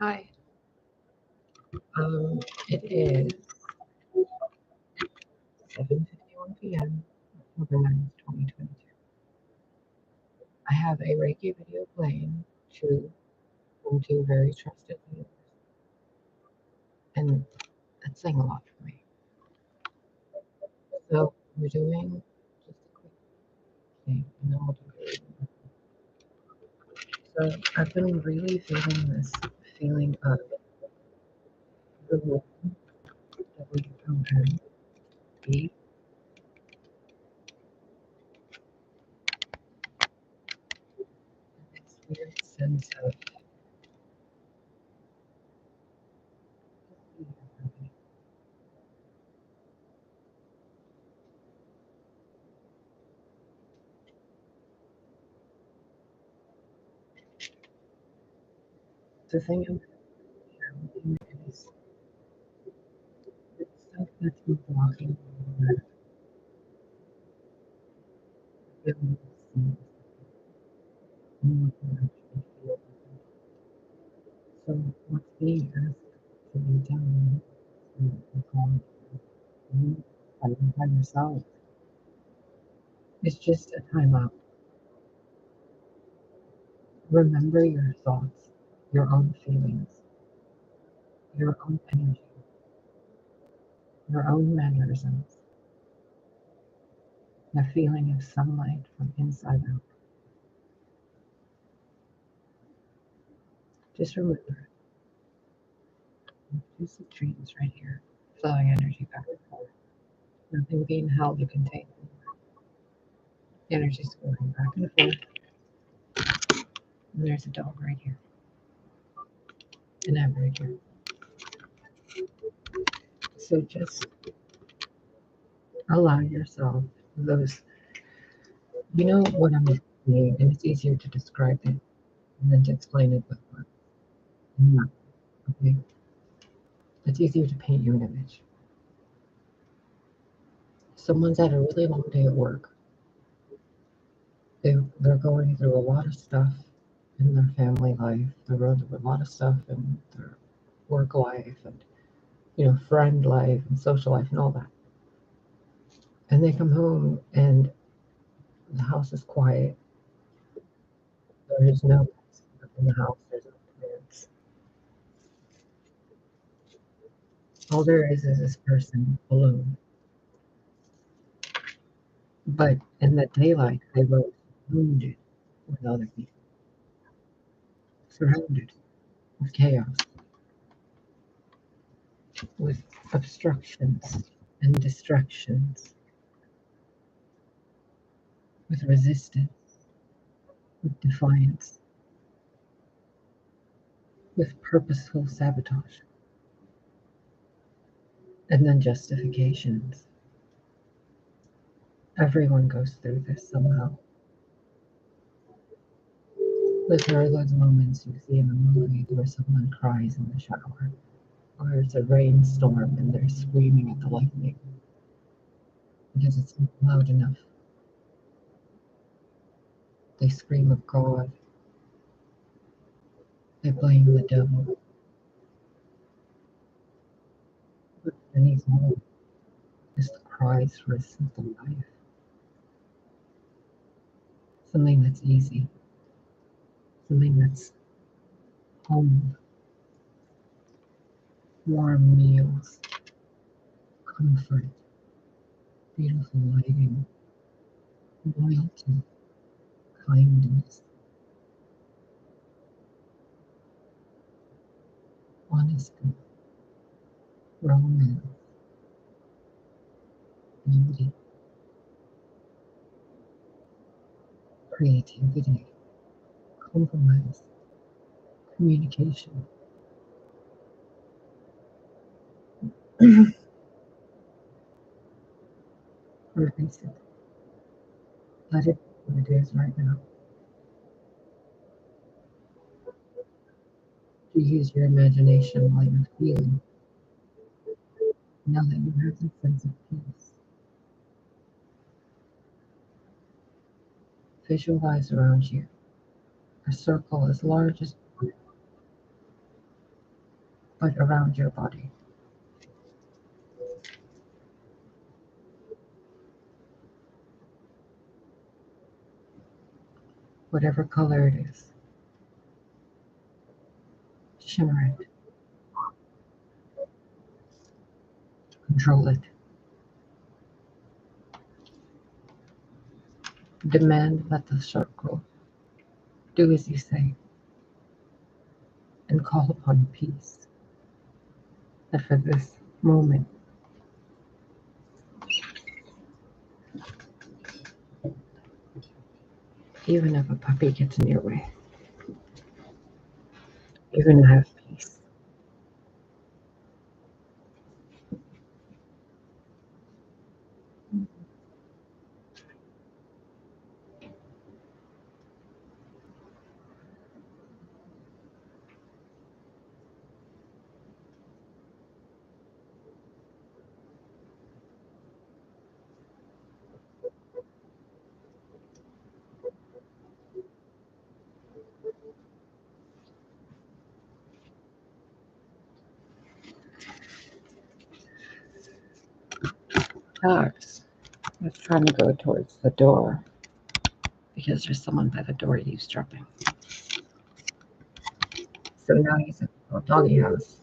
Hi. It is 7:51 p.m. October 9th, 2022. I have a Reiki video playing from two very trusted healers, and that's saying a lot for me. So we're doing just a quick thing, and then we'll do it. So I've been really feeling this feeling of the WOMB, this weird sense of the thing I'm having is the stuff that's been blocking the feeling of so what's being asked to be done is called you fighting by yourself. It's just a timeout. Remember your thoughts, your own feelings, your own energy, your own mannerisms, the feeling of sunlight from inside out. Just remember, just the dreams right here, flowing energy back and forth. Nothing being held or contained. Energy's going back and forth. And there's a dog right here. And I'm right here. So just allow yourself those, you know what I'm saying, and it's easier to describe it than to explain it with words. Yeah, okay? It's easier to paint you an image. Someone's had a really long day at work. They're going through a lot of stuff in their family life. They're going through a lot of stuff in their work life and, friend life and social life and all that. And they come home and the house is quiet. There's no pets in the house. There's no plants. All there is this person alone. But in the daylight, they were wounded with other people, surrounded with chaos, with obstructions and distractions, with resistance, with defiance, with purposeful sabotage, and then justifications. Everyone goes through this somehow. But there are those moments you see in a movie where someone cries in the shower, or it's a rainstorm and they're screaming at the lightning because it's not loud enough. They scream of God. They blame the devil. But beneath all is the cries for a simple life. Something that's easy. Something that's home. Warm meals. Comfort. Beautiful lighting. Loyalty. Kindness. Honesty. Romance. Beauty. Creativity. Compromise. Communication. Release it. Let it be what it is right now. To use your imagination while you're feeling. Now that you have that sense of peace, visualize around you a circle as large as but around your body. Whatever color it is, shimmer it, control it. Demand that the circle do as you say, and call upon peace. That for this moment, even if a puppy gets in your way, you're going to have peace. Alex is trying to go towards the door because there's someone by the door eavesdropping. So now he's at the doggy house.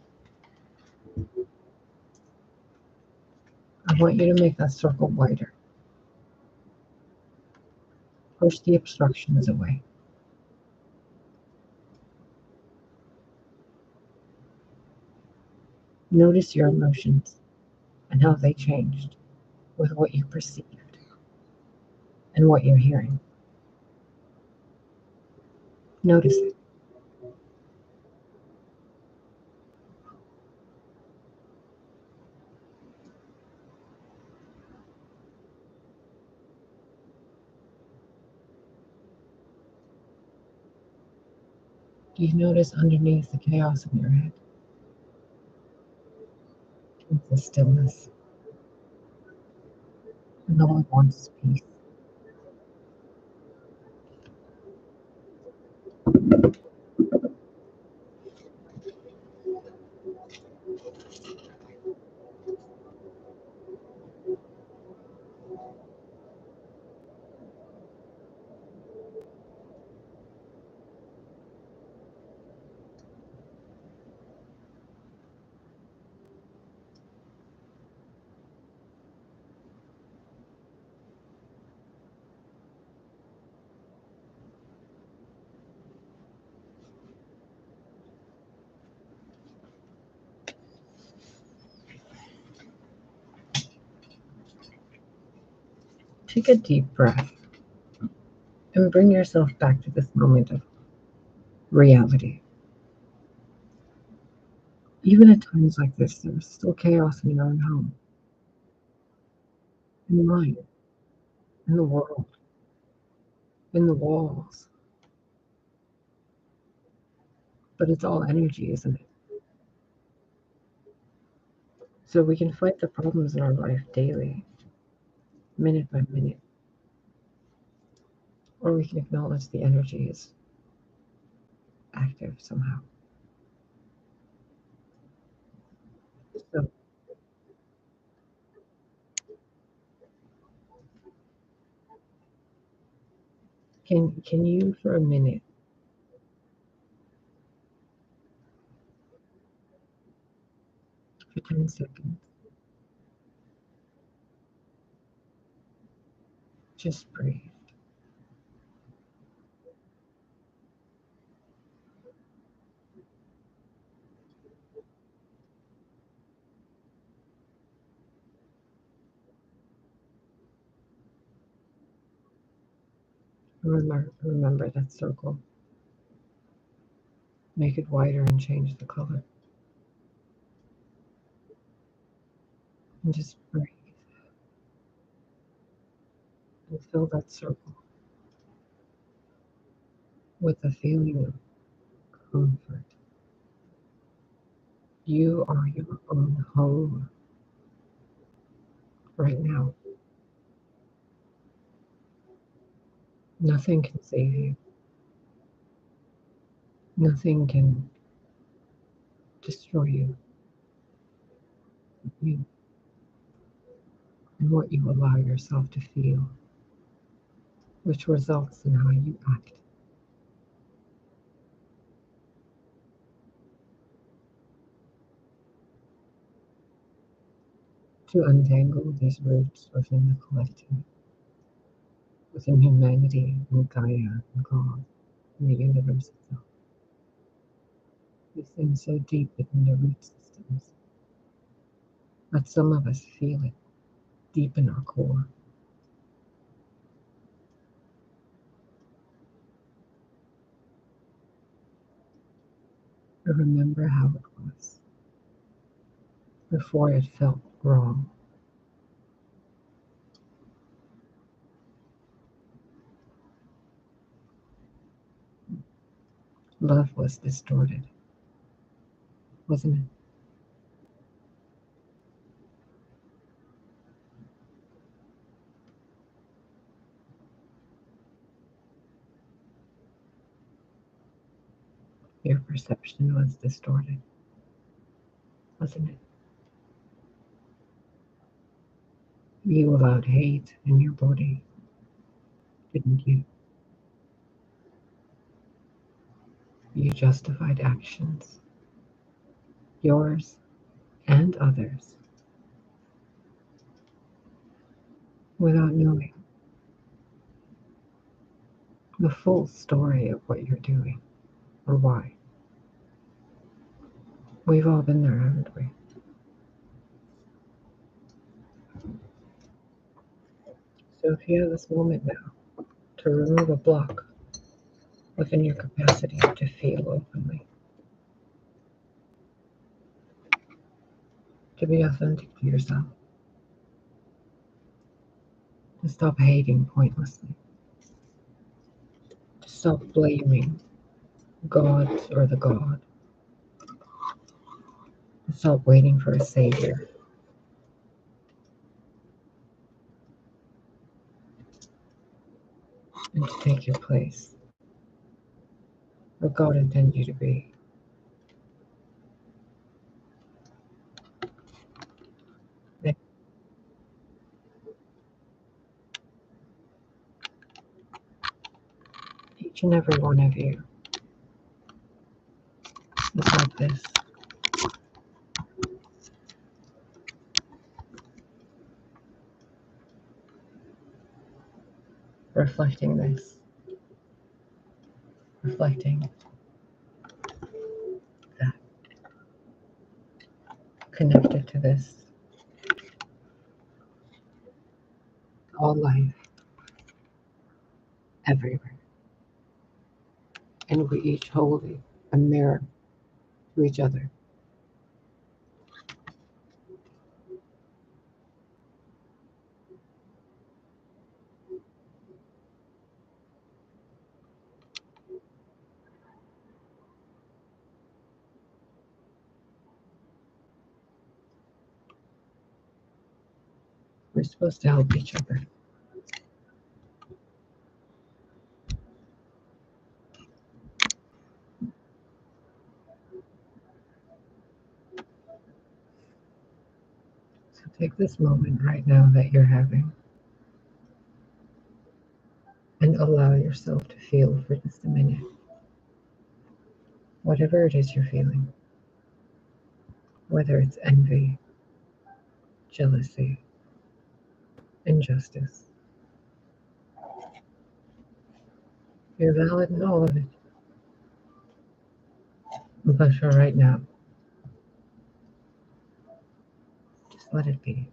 I want you to make that circle wider. Push the obstructions away. Notice your emotions and how they changed with what you perceived and what you're hearing. Notice it. Do you notice underneath the chaos in your head? It's the stillness. And all it wants is peace. Take a deep breath and bring yourself back to this moment of reality. Even at times like this, there's still chaos in your own home, in mine, in the world, in the walls. But it's all energy, isn't it? So we can fight the problems in our life daily, minute by minute, or we can acknowledge the energy is active somehow. So can you for a minute for 10 seconds just breathe? Remember that circle. Make it wider and change the color. And just breathe and fill that circle with a feeling of comfort. You are your own home right now. Nothing can save you. Nothing can destroy you and what you allow yourself to feel, which results in how you act. To untangle these roots within the collective, within humanity and Gaia and God and the universe itself. These things so deep within the root systems that some of us feel it deep in our core. I remember how it was before it felt wrong. Love was distorted, wasn't it? Your perception was distorted, wasn't it? You allowed hate in your body, didn't you? You justified actions, yours and others, without knowing the full story of what you're doing or why. We've all been there, haven't we? So if you have this moment now to remove a block within your capacity to feel openly, to be authentic to yourself, to stop hating pointlessly, to stop blaming God or the God, to stop waiting for a savior, and to take your place where God intended you to be. Each and every one of you is like this. Reflecting this, reflecting that, connected to this, all life, everywhere. And we each hold a mirror to each other. We're supposed to help each other. So take this moment right now that you're having and allow yourself to feel for just a minute. Whatever it is you're feeling, whether it's envy, jealousy, injustice, you're valid in all of it. But for right now, just let it be.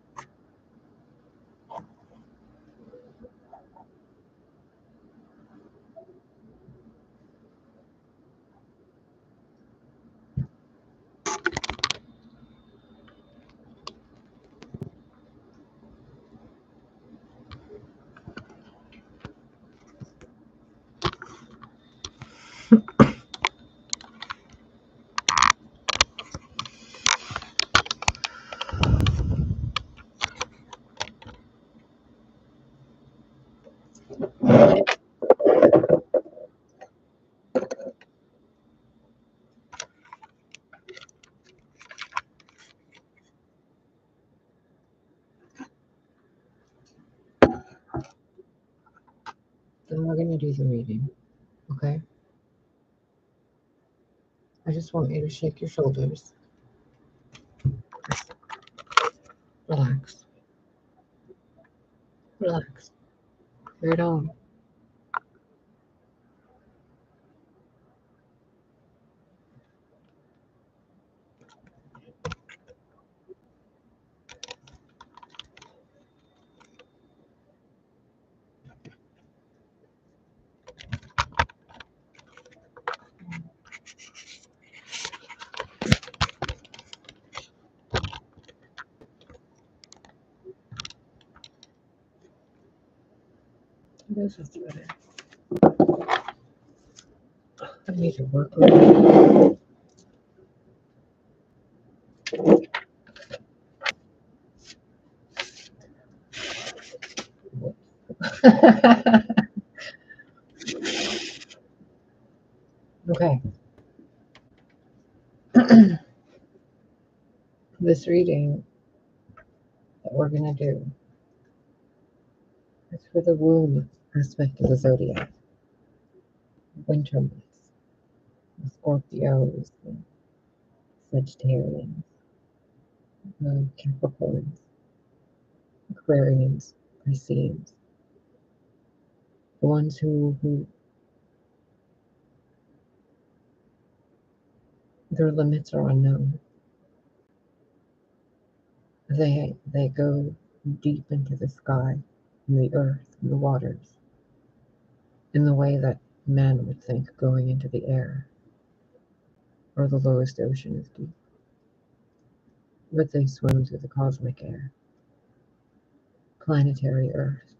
going to do the reading, okay? I just want you to shake your shoulders. Relax. Relax. You're at home. This is better. I need to work with it. Okay. This reading that we're going to do is for the womb aspect of the zodiac. Winter months. The Scorpios, the Sagittarians, the Capricorns, Aquarians, Pisces. The ones who their limits are unknown. They go deep into the sky, and the earth, and the waters, in the way that man would think going into the air, or the lowest ocean is deep. But they swim through the cosmic air, planetary earth,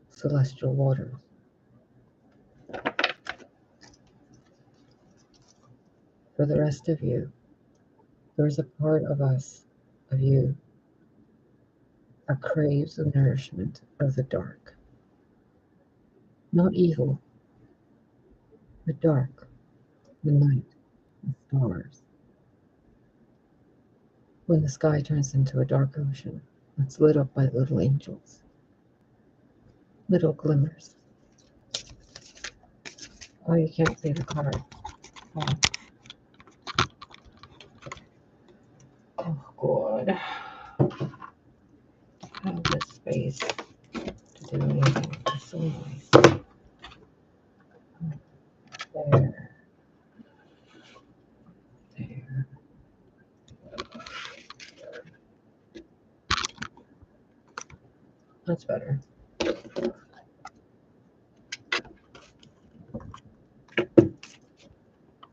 celestial waters. For the rest of you, there's a part of us, of you, that craves the nourishment of the dark. Not evil, but dark, the night, the stars. When the sky turns into a dark ocean that's lit up by little angels, little glimmers. Oh, you can't see the card. Oh, God. I have this space to do anything. It's so nice. There. There. That's better.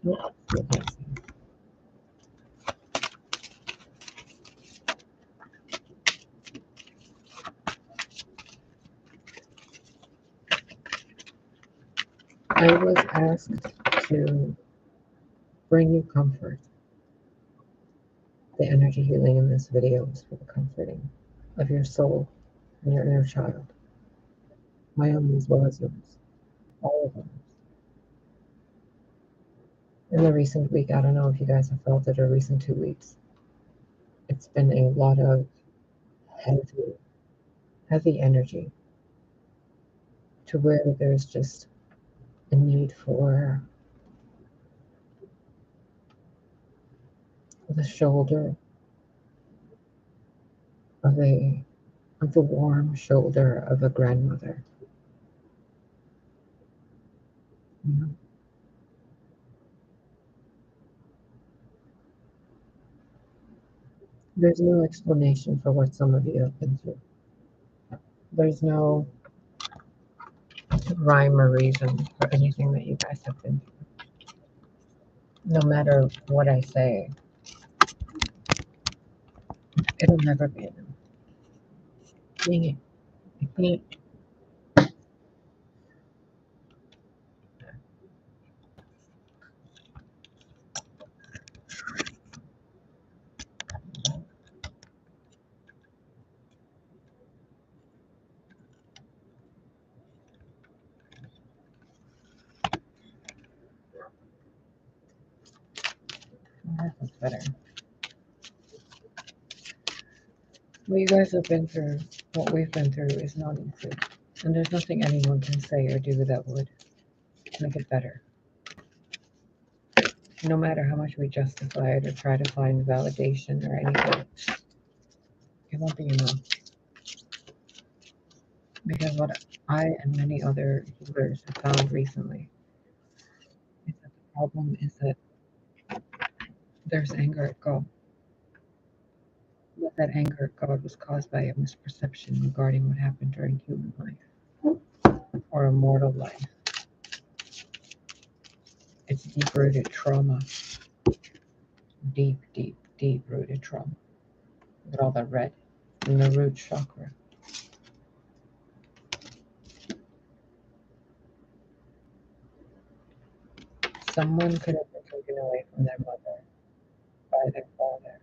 Nope. Okay. I was asked to bring you comfort. The energy healing in this video is for the comforting of your soul and your inner child. My own as well as yours. All of them. In the recent week, I don't know if you guys have felt it, or recent 2 weeks, it's been a lot of heavy energy, to where there's just a need for the shoulder of the warm shoulder of a grandmother. You know? There's no explanation for what some of you have been through. There's no rhyme or reason for anything that you guys have been through. No matter what I say, it'll never be enough. Dang it. I can't. That's better. What you guys have been through, what we've been through, is not easy. And there's nothing anyone can say or do that would make it better. No matter how much we justify it or try to find validation or anything, it won't be enough. Because what I and many other healers have found recently is that the problem is that there's anger at God. But that anger at God was caused by a misperception regarding what happened during human life or a mortal life. It's deep-rooted trauma. Deep, deep, deep-rooted trauma. With all the red in the root chakra. Someone could have been taken away from their mother by their father.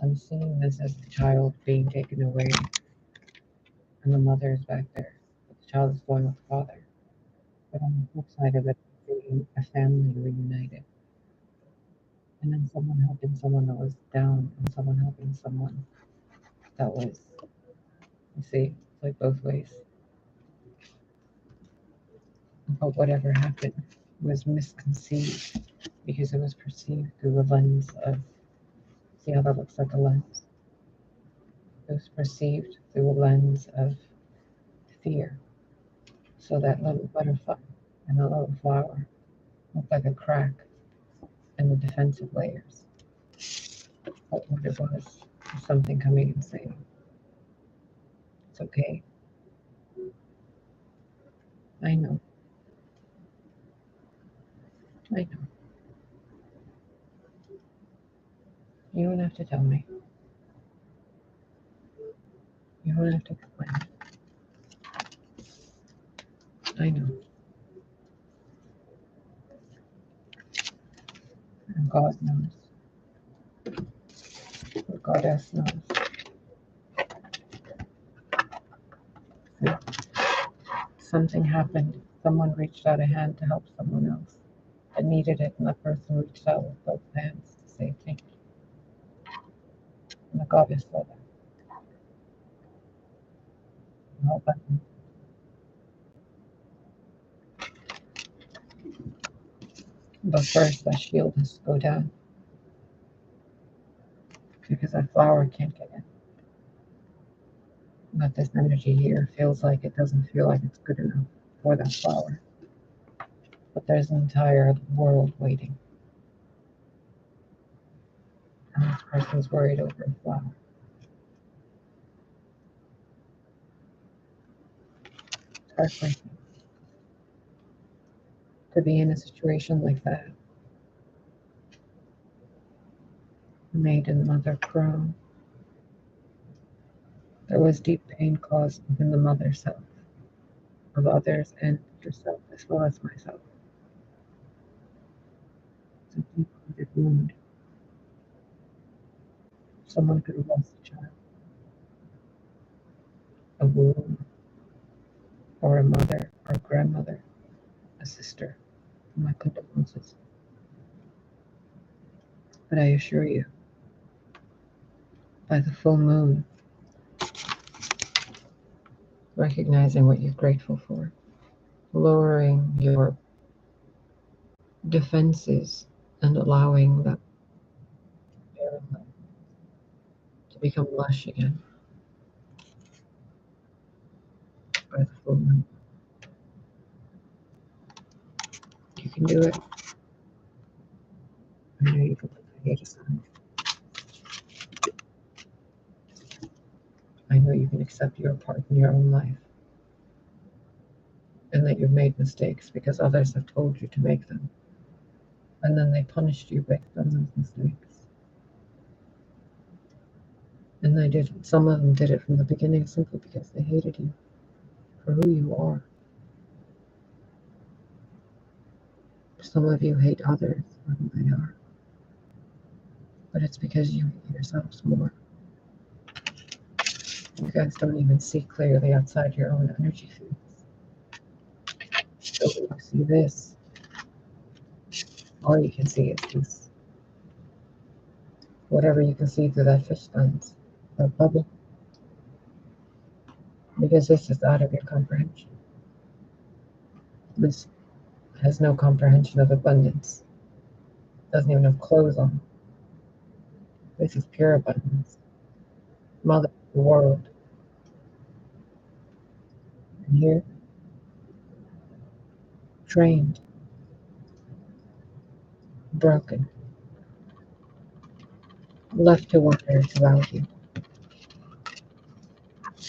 I'm seeing this as the child being taken away, and the mother is back there. But the child is going with the father. But on the flip side of it, seeing a family reunited. And then someone helping someone that was down, and someone helping someone that was, you see, it's like both ways. But whatever happened was misconceived because it was perceived through the lens of, see how that looks like a lens? It was perceived through a lens of fear. So that little butterfly and that little flower looked like a crack in the defensive layers. But what it was something coming and saying, it's okay. I know. I know. You don't have to tell me. You don't have to explain. I know. And God knows. Or Goddess knows. Yeah. Something happened. Someone reached out a hand to help someone else that needed it, and that person reached out with both hands to say thank you. And the Goddess saw that. And all that. But first, that shield has to go down because that flower can't get in. But this energy here feels like it doesn't feel like it's good enough for that flower. But there's an entire world waiting. And this person's worried over a flower. It's heartbreaking to be in a situation like that. Made in mother crone. There was deep pain caused within the mother self, of others and yourself, as well as myself. It's a deep-rooted wound. Someone could have lost a child, a womb, or a mother, or a grandmother, a sister. My condolences. But I assure you, by the full moon, recognizing what you're grateful for, lowering your defenses and allowing that to become lush again by the full moon. You can do it. I know you can put the hate aside. I know you can accept your part in your own life and that you've made mistakes because others have told you to make them. And then they punished you based on those mistakes. And they did, some of them did it from the beginning simply because they hated you for who you are. Some of you hate others for who they are. But it's because you hate yourselves more. You guys don't even see clearly outside your own energy fields. So when you see this, all you can see is this. Whatever you can see through that fish lens, that bubble. because this is out of your comprehension. This has no comprehension of abundance. Doesn't even have clothes on. This is pure abundance. Mother of the world. And here, trained, broken, left to wonder its value.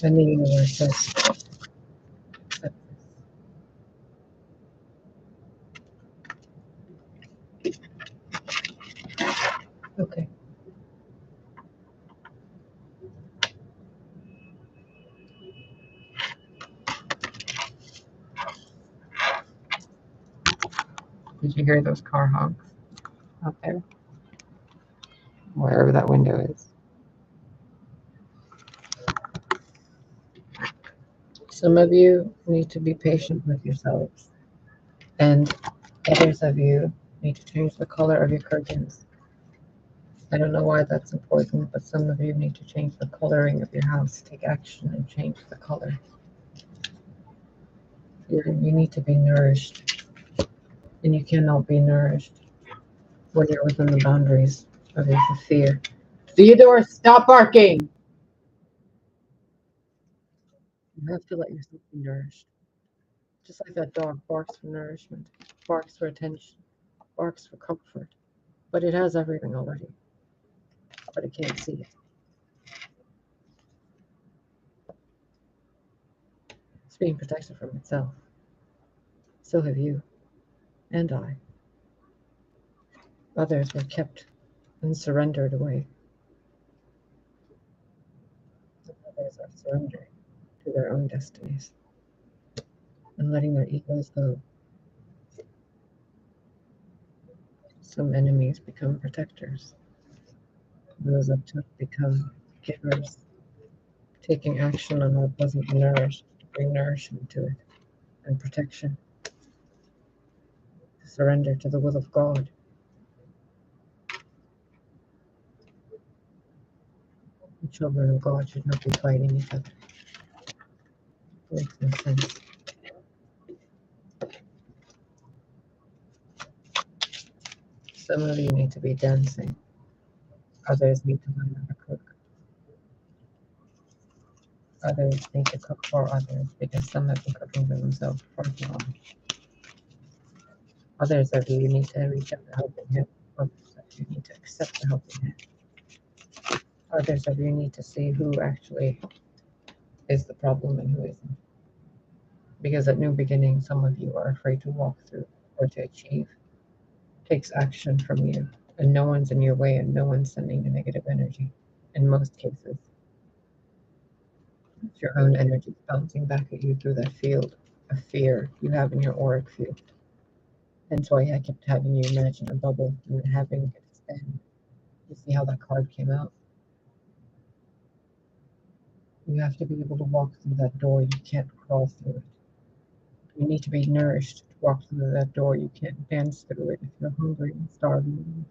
And the universe says, accept this. Okay. Did you hear those car honks out there? Wherever that window is. Some of you need to be patient with yourselves, and others of you need to change the color of your curtains. I don't know why that's important, but some of you need to change the coloring of your house. Take action and change the color. You need to be nourished, and you cannot be nourished when you're within the boundaries of your fear. Theodore, stop barking! You have to let yourself be nourished. Just like that dog barks for nourishment, barks for attention, barks for comfort. But it has everything already. But it can't see it. It's being protected from itself. So have you and I. Others were kept and surrendered away. Others are surrendering to their own destinies and letting their egos go. Some enemies become protectors. Those that took become givers, taking action on what wasn't nourished to bring nourishment to it and protection. To surrender to the will of God. The children of God should not be fighting each other. It makes no sense. Some of you need to be dancing. Others need to learn how to cook. Others need to cook for others because some have been cooking for themselves for too long. Others of you need to reach out to helping hand. Others of you need to accept the helping hand. Others of you need to see who actually is the problem and who isn't. Because at new beginning, some of you are afraid to walk through or to achieve. It takes action from you, and no one's in your way, and no one's sending the negative energy. In most cases, it's your own energy bouncing back at you through that field of fear you have in your auric field. That's why I kept having you imagine a bubble and having it expand. You see how that card came out? You have to be able to walk through that door. You can't crawl through it. You need to be nourished to walk through that door. You can't dance through it if you're hungry and starving.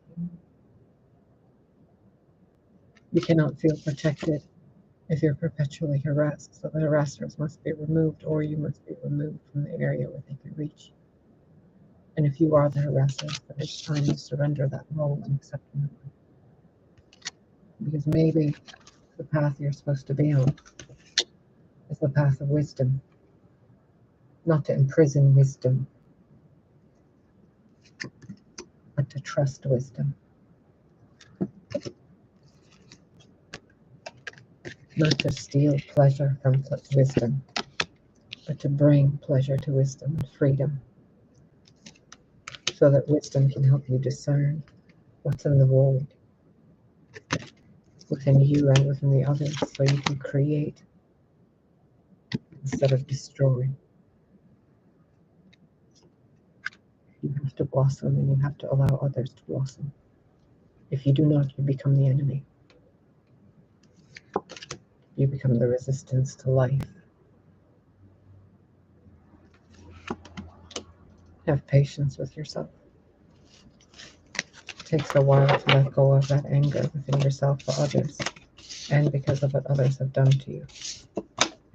You cannot feel protected if you're perpetually harassed. So the harassers must be removed, or you must be removed from the area where they can reach. And if you are the harassers, then it's time to surrender that role and accept it. Because maybe the path you're supposed to be on is the path of wisdom, not to imprison wisdom, but to trust wisdom. Not to steal pleasure from wisdom, but to bring pleasure to wisdom and freedom, so that wisdom can help you discern what's in the void within you and within the others, so you can create instead of destroy. You have to blossom, and you have to allow others to blossom. If you do not, you become the enemy. You become the resistance to life. Have patience with yourself. It takes a while to let go of that anger within yourself for others, and because of what others have done to you.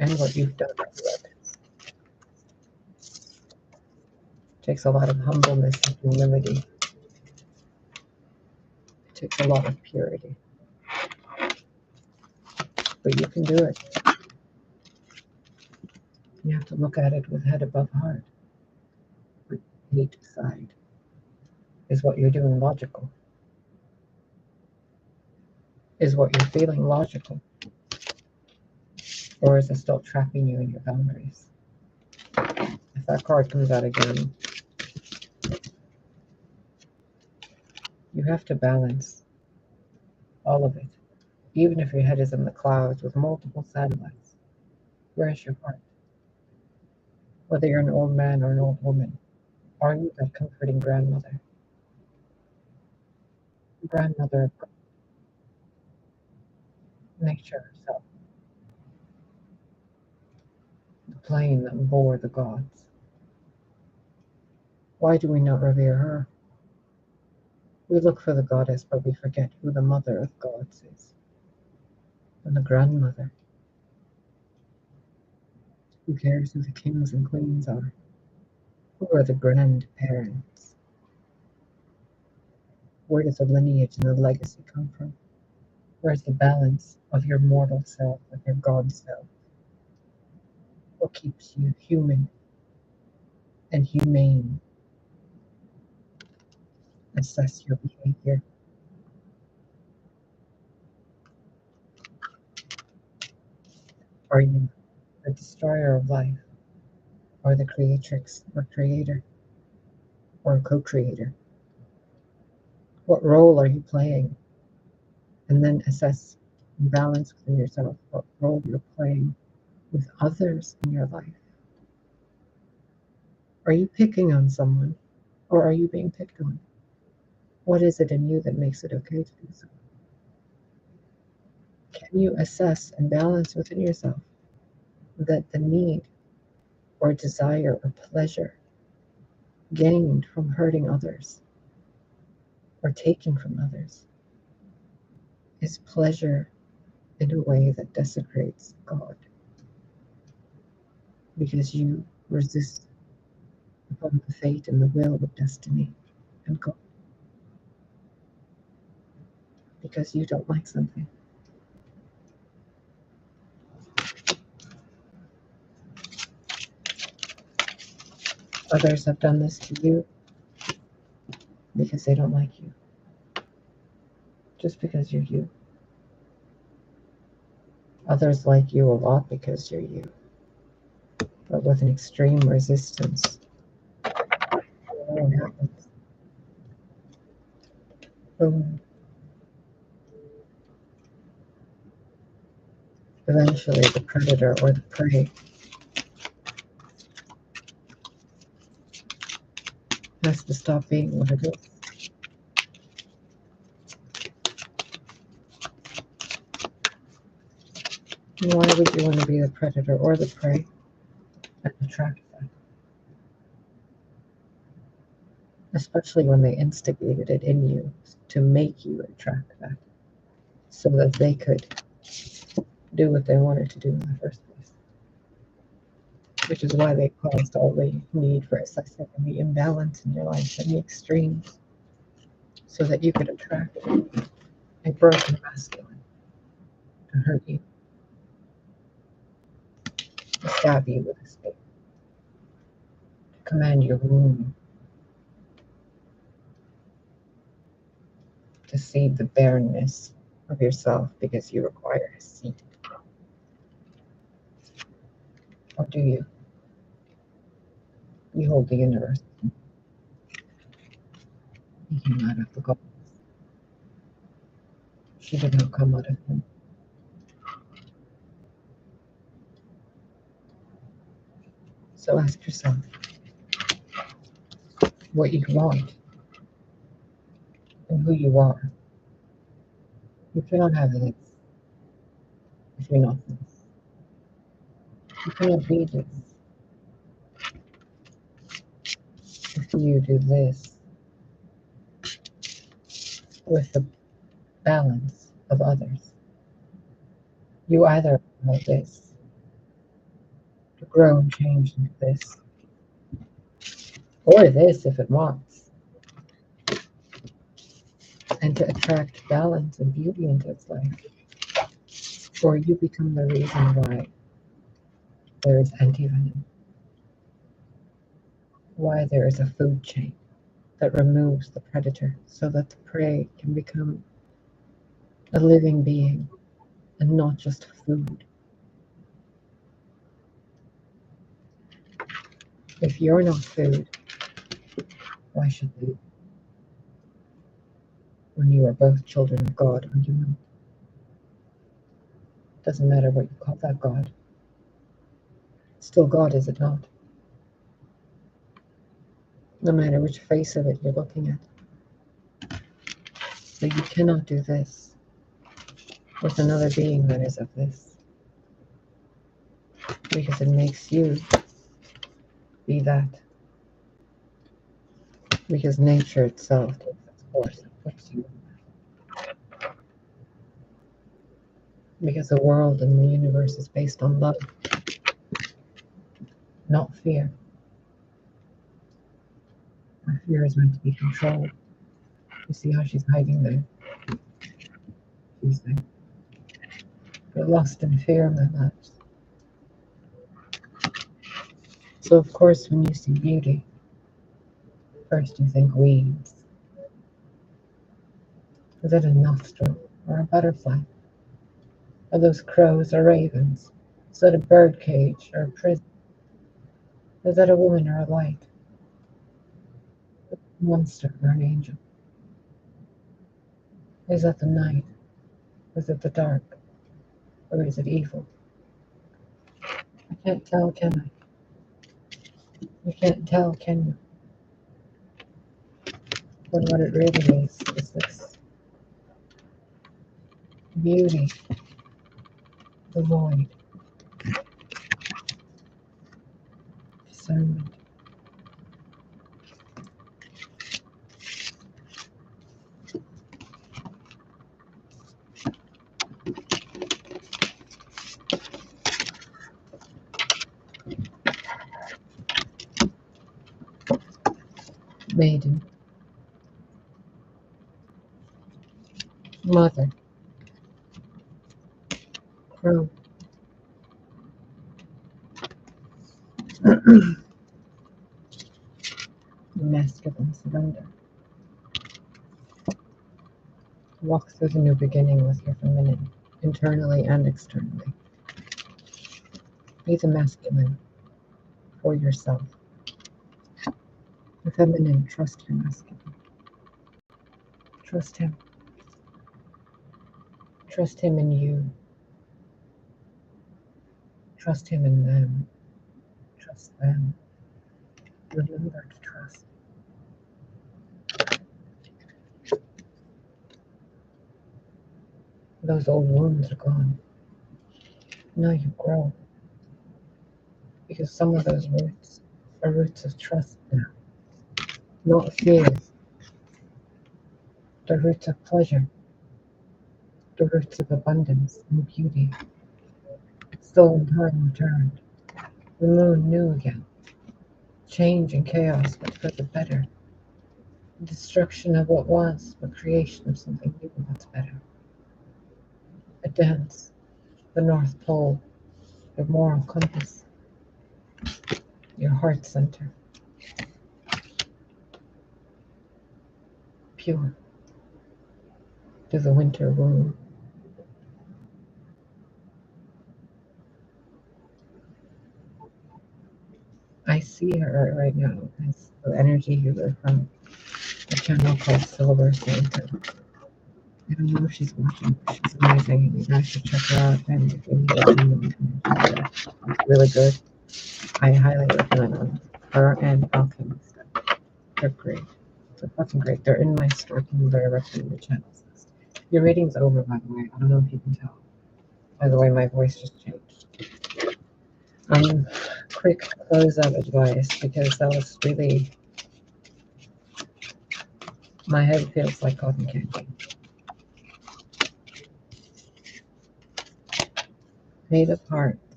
and what you've done with it. It takes a lot of humbleness and humility. It takes a lot of purity. But you can do it. You have to look at it with head above heart. What you need to decide is what you're doing logical. Is what you're feeling logical? Or is it still trapping you in your boundaries? If that card comes out again, you have to balance all of it. Even if your head is in the clouds with multiple satellites, where's your heart? Whether you're an old man or an old woman, are you that comforting grandmother? Grandmother of nature herself, the plane that bore the gods. Why do we not revere her? We look for the goddess, but we forget who the mother of gods is. And the grandmother. Who cares who the kings and queens are? Who are the grandparents? Where does the lineage and the legacy come from? Where's the balance of your mortal self with your God self? What keeps you human and humane? Assess your behavior. Are you the destroyer of life, or the creatrix, or creator, or co-creator? What role are you playing? And then assess and balance within yourself what role you're playing with others in your life. Are you picking on someone, or are you being picked on? What is it in you that makes it okay to do so? Can you assess and balance within yourself that the need or desire or pleasure gained from hurting others or taking from others is pleasure in a way that desecrates God, because you resist upon the fate and the will of destiny and God, because you don't like something. Others have done this to you because they don't like you, just because you're you. Others like you a lot because you're you, but with an extreme resistance. What happens? Boom. Eventually, the predator or the prey has to stop being what it is. And why would you want to be the predator or the prey and attract that? Especially when they instigated it in you to make you attract that, so that they could do what they wanted to do in the first place. Which is why they caused all the need for assessing and the imbalance in your life and the extremes, so that you could attract a broken masculine to hurt you, to stab you with a stick, to command your womb, to seed the barrenness of yourself because you require a seed. Or do you? You hold the universe. He came out of the gods. She did not come out of him. So ask yourself what you want and who you are. You cannot have this if you're not this. You cannot be this if you do this with the balance of others. You either are this to grow and change into this, or this if it wants, and to attract balance and beauty into its life. Or you become the reason why there is anti-venom, why there is a food chain that removes the predator so that the prey can become a living being and not just food. If you're not food, why should we? When you are both children of God, and you know, doesn't matter what you call that God. Still God, is it not? No matter which face of it you're looking at. So you cannot do this with another being that is of this, because it makes you be that. Because nature itself takes its course and puts you in that. Because the world and the universe is based on love, not fear. Our fear is meant to be controlled. You see how she's hiding there? She's there. You're lost in fear, my loves. So of course when you see beauty, first you think weeds. Is that a nostril or a butterfly? Are those crows or ravens? Is that a bird cage or a prison? Is that a woman or a light? A monster or an angel? Is that the night? Is it the dark? Or is it evil? I can't tell, can I? You can't tell, can you? But what it really is this beauty, the void, discernment. Maiden, mother, crow, masculine surrender. Walk through the new beginning with your feminine, internally and externally. Be the masculine for yourself. The feminine, trust your masculine. Trust him. Trust him in you. Trust him in them. Trust them. Remember to trust. Those old wounds are gone. Now you grow. Because some of those roots are roots of trust now. Not fear. The roots of pleasure. The roots of abundance and beauty. Stolen time returned. The moon new again. Change and chaos, but for the better. Destruction of what was, but creation of something new that's better. A dance, the North Pole, your moral compass, your heart center. Pure. To the winter womb. I see her right now as the energy healer from a channel called Silver Santa. I don't know if she's watching, but she's amazing. You guys should check her out. And if you need energy, it's really good. I highly recommend her and Alchemist. They're great. They're fucking great. They're in my store. Can very recommended channels list. Your rating's over, by the way. I don't know if you can tell. By the way, my voice just changed. Quick close-up advice, because that was really, my head feels like cotton candy. Made of hearts,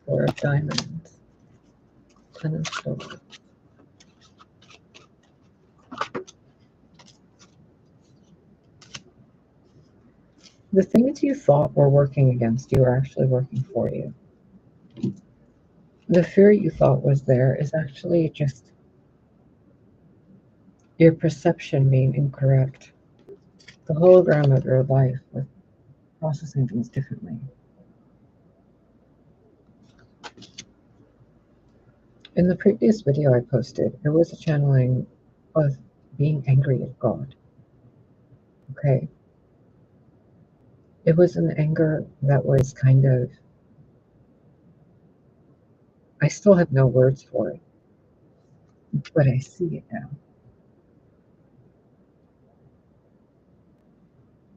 Four of Diamonds, Ten of Swords. The things you thought were working against you are actually working for you. The fear you thought was there is actually just your perception being incorrect. The hologram of your life with processing things differently. In the previous video I posted, it was a channeling of being angry at God. Okay? It was an anger that was kind of, I still have no words for it, but I see it now.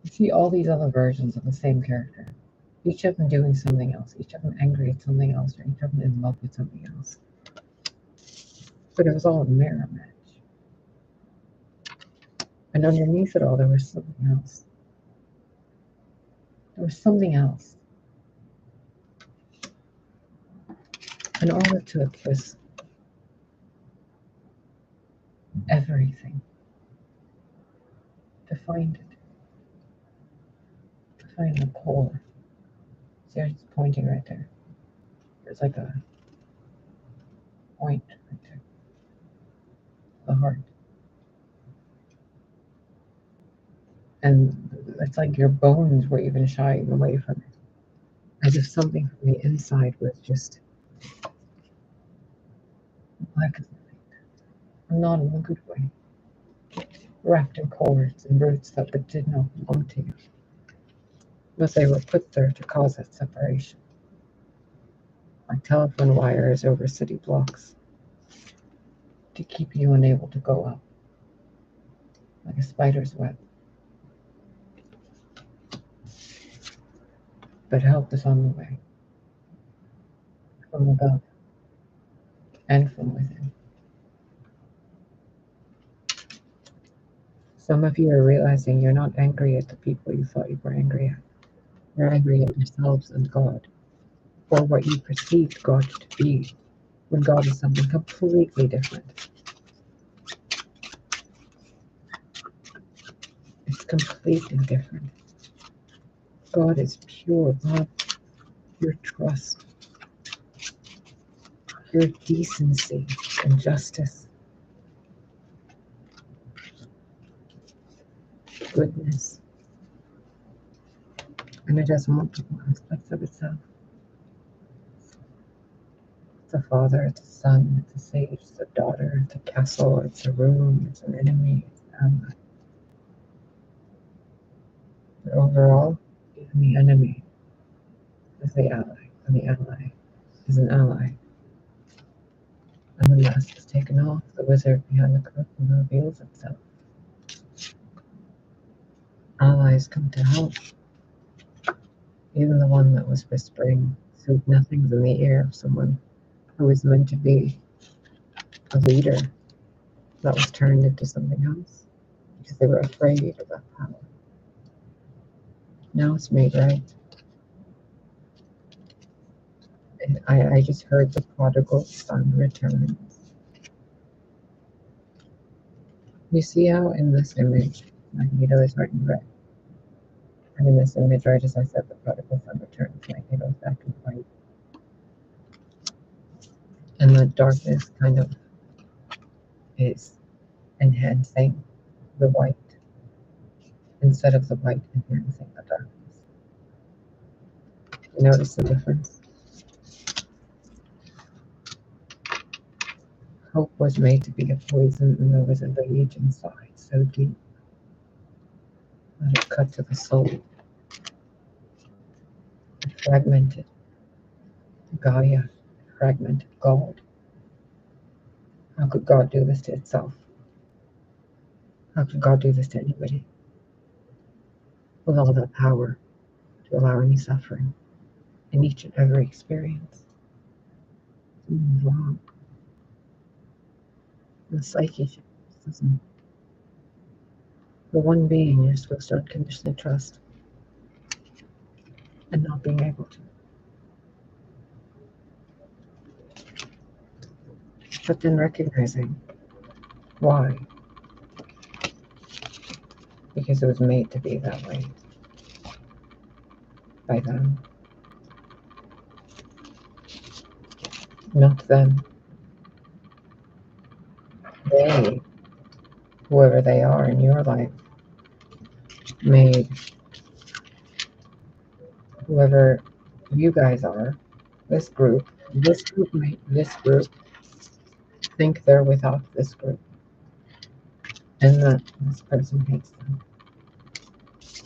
You see all these other versions of the same character, each of them doing something else, each of them angry at something else, or each of them in love with something else. But it was all a mirror match. And underneath it all, there was something else. There was something else. And all it took was everything to find it. To find the core. See, it's pointing right there. There's like a point right there. The heart. And it's like your bones were even shying away from it. As if something from the inside was just black as night. Not in a good way. Wrapped in cords and roots that did not belong to you. But they were put there to cause that separation. Like telephone wires over city blocks. To keep you unable to go up. Like a spider's web. But help is on the way. From above. And from within. Some of you are realizing you're not angry at the people you thought you were angry at. You're angry at yourselves and God. Or what you perceived God to be. When God is something completely different. It's completely different. God is pure love, pure trust, pure decency and justice, goodness. And it has multiple aspects of itself. It's a father, it's a son, it's a sage, it's a daughter, it's a castle, it's a room, it's an enemy, it's an ally. But overall, even the enemy is the ally, and the ally is an ally. And the mask is taken off, the wizard behind the curtain reveals itself. Allies come to help. Even the one that was whispering sweet nothings in the ear of someone who was meant to be a leader that was turned into something else because they were afraid of that power. Now it's made right. And I just heard the prodigal son returns. You see how in this image, Magneto is writing red. And in this image, right as I said, the prodigal son returns, Magneto's back in white. And the darkness kind of is enhancing the white instead of the white enhancing the darkness. You notice the difference? Hope was made to be a poison, and there was a rage inside so deep that it cut to the soul. It fragmented Gaia, it fragmented God. How could God do this to itself? How could God do this to anybody? With all that power to allow any suffering in each and every experience. Something's wrong. The psyche doesn't. The one being you're supposed to unconditionally trust and not being able to. but then recognizing why. Because it was made to be that way by them, not them. They, whoever they are in your life, made whoever you guys are, this group made this group think they're without this group, and that this person hates them,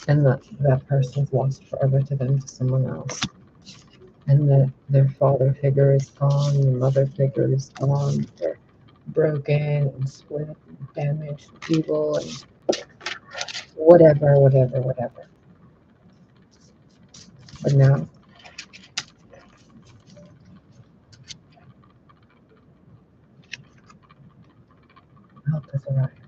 and that that person's lost forever to them, to someone else, and that their father figure is gone, their mother figure is gone, they're broken and split and damaged, evil, and whatever. But now, help has arrived.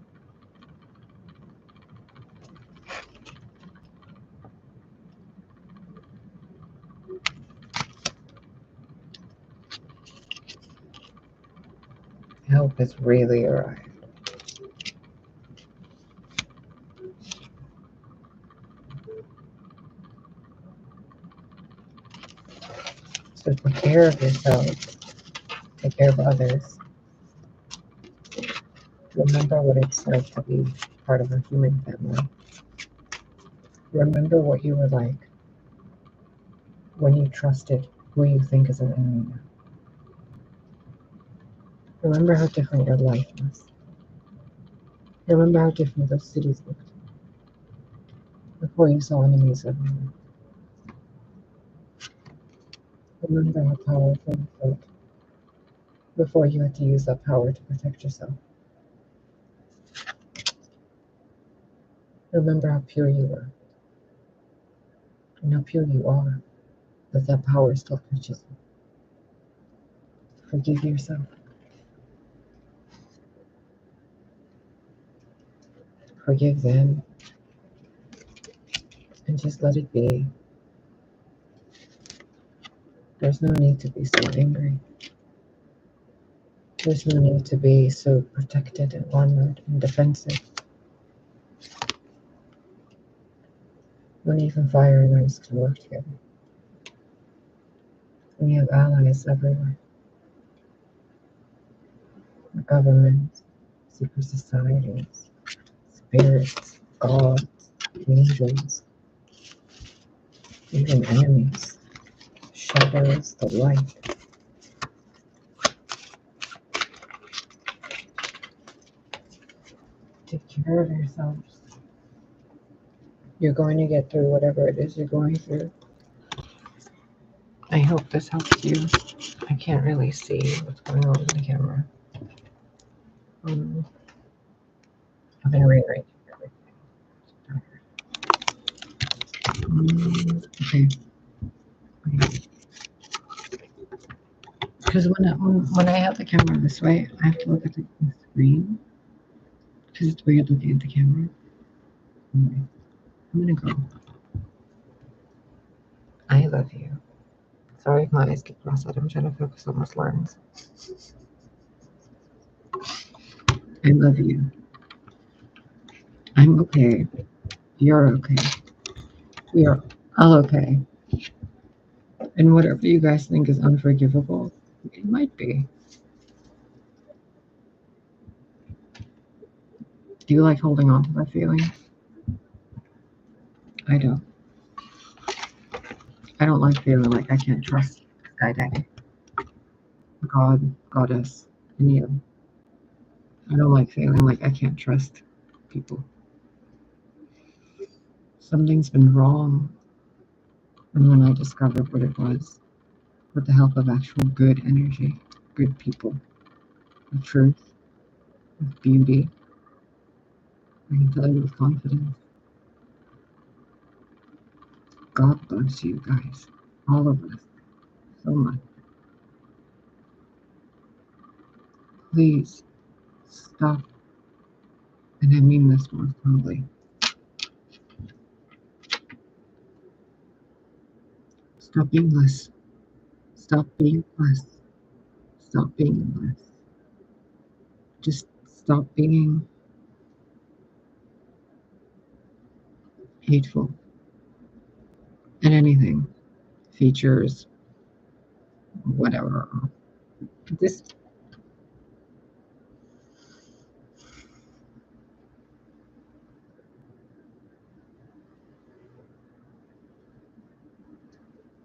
Help has really arrived. So take care of yourself, take care of others. Remember what it's like to be part of a human family. Remember what you were like when you trusted who you think is an enemy now. Remember how different your life was. Remember how different those cities looked before you saw enemies everywhere. Remember how powerful you felt before you had to use that power to protect yourself. Remember how pure you were and how pure you are, but that power still touches you. Forgive yourself. Forgive them. And just let it be. There's no need to be so angry. There's no need to be so protected and armored and defensive. When even fire and ice can work together. When you have allies everywhere. The government, secret societies, spirits, gods, angels, even enemies, shadows, the light. Take care of yourselves. You're going to get through whatever it is you're going through. I hope this helps you. I can't really see what's going on in the camera. I'm going to rearrange everything. Okay. Because when I have the camera this way, I have to look at the screen. Because it's weird looking at the camera. Anyway, I'm going to go. I love you. Sorry if my eyes get cross-eyed. I'm trying to focus on this lens. I love you. I'm okay. You're okay. We are all okay. And whatever you guys think is unforgivable, it might be. Do you like holding on to that feeling? I don't. I don't like feeling like I can't trust Sky Daddy, God, Goddess, and you. I don't like feeling like I can't trust people. Something's been wrong. And when I discovered what it was, with the help of actual good energy, good people, of truth, of beauty, I can tell you with confidence, God loves you guys, all of us, so much. Please stop, and I mean this most humbly. Stop being less. Stop being less. Stop being less. Just stop being hateful at anything, features, whatever. Just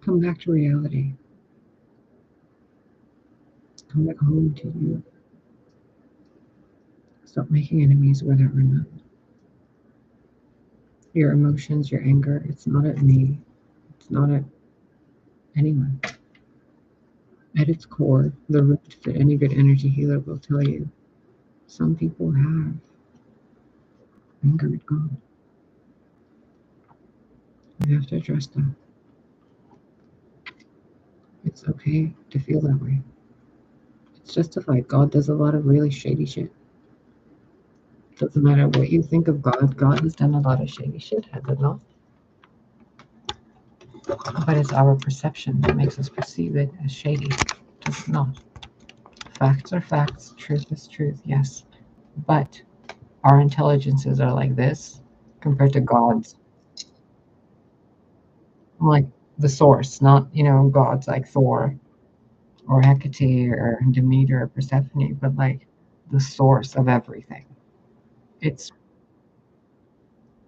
come back to reality. Come back home to you. Stop making enemies where there are none. Your emotions, your anger, it's not at me. It's not at anyone. At its core, the root that any good energy healer will tell you, some people have anger at God. You have to address that. It's okay to feel that way. It's justified. God does a lot of really shady shit. Doesn't matter what you think of God, God has done a lot of shady shit, has it not? But it's our perception that makes us perceive it as shady. Does it not? Facts are facts, truth is truth, yes. But our intelligences are like this compared to God's. Like the source, not, gods like Thor or Hecate or Demeter or Persephone, but like the source of everything. It's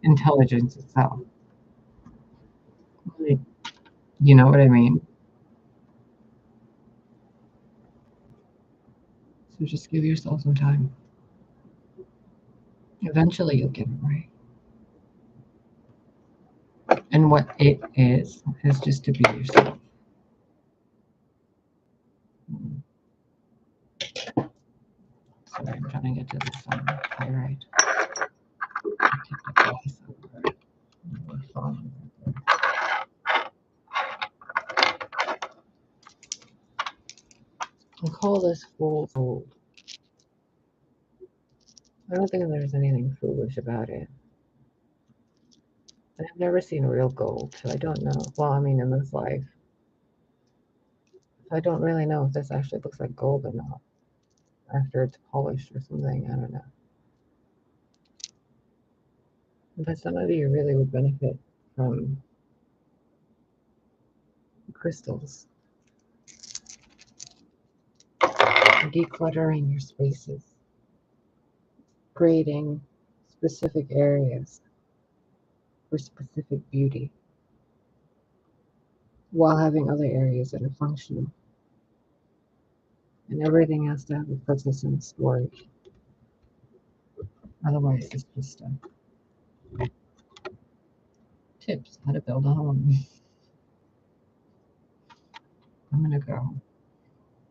intelligence itself. Like, you know what I mean? So just give yourself some time. Eventually you'll get it right. And what it is just to be yourself. Sorry, I'm trying to get to this pyrite. I'll call this fool's gold. I don't think there's anything foolish about it. I've never seen real gold, so I don't know. Well, I mean, in this life, I don't really know if this actually looks like gold or not after it's polished or something. I don't know. But some of you really would benefit from crystals, decluttering your spaces, creating specific areas for specific beauty, while having other areas that are functional. And everything has to have a purpose and storage. Otherwise, it's just tips how to build a home. I'm gonna go.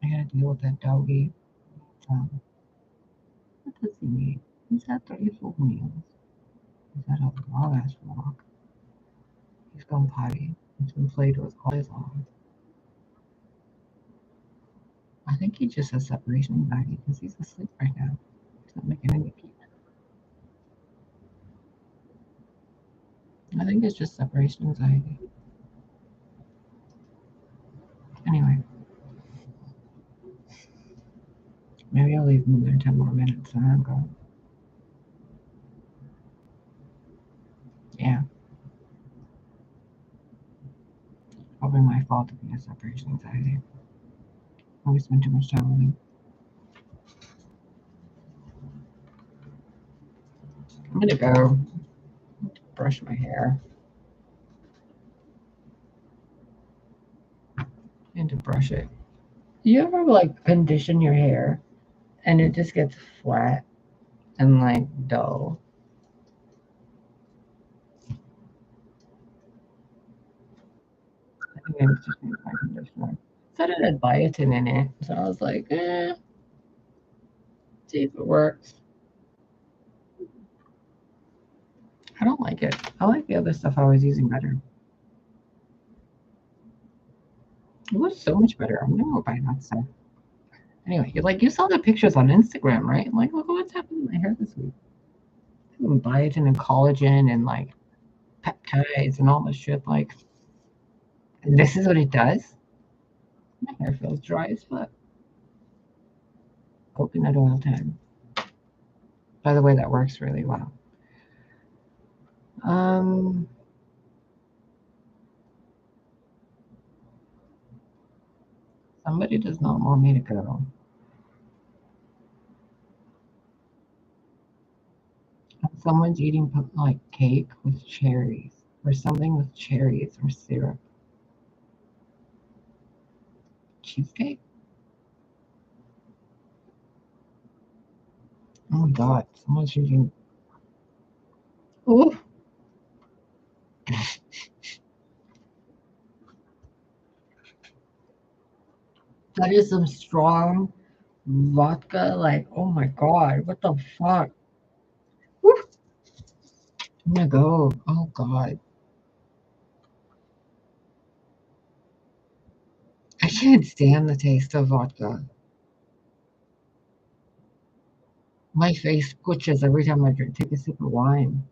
I gotta deal with that doggy. What does he need? He's had 34 meals. He's had a long ass walk. He's gone potty. He's been played with all day long. I think he just has separation anxiety because he's asleep right now. He's not making any peace. I think it's just separation anxiety. Anyway, maybe I'll leave him in there 10 more minutes and then go. Yeah. Probably my fault if he has separation anxiety. I spend too much time with him. I'm gonna go brush my hair. And to brush it. You ever like condition your hair and it just gets flat and like dull? I think I just need my conditioner. It said it had biotin in it, so I was like, see if it works. I don't like it. I like the other stuff I was using better. It was so much better. I'm gonna go buy that stuff. Anyway, you saw the pictures on Instagram, right? I'm like, look what's happening to my hair this week. Biotin and collagen and like peptides and all this shit. Like, this is what it does. My hair feels dry as fuck. Coconut oil time. By the way, that works really well. Somebody does not want me to go. Someone's eating like cake with cherries or something with cherries or syrup. Cheesecake? Oh my god, someone's eating. Ooh. That is some strong vodka. Like, oh my god, what the fuck? Woo. I'm gonna go. Oh god. I can't stand the taste of vodka. My face twitches every time I take a sip of wine.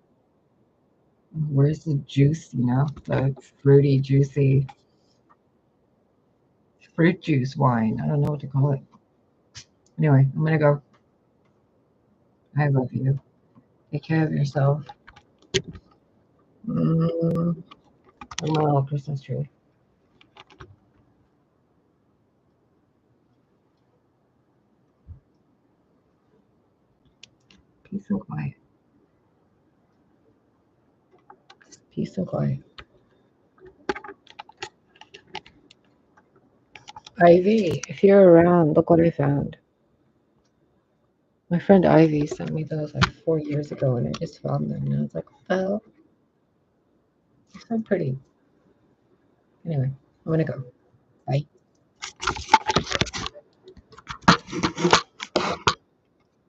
Where's the juice, The fruity, juicy fruit juice wine. I don't know what to call it. Anyway, I'm gonna go. I love you. Take care of yourself. Mm, I'm my little Christmas tree. Peace and quiet. Just peace and quiet. Ivy, if you're around, look what I found. My friend Ivy sent me those like 4 years ago, and I just found them, and I was like, oh, they're so pretty. Anyway, I'm gonna go. Bye.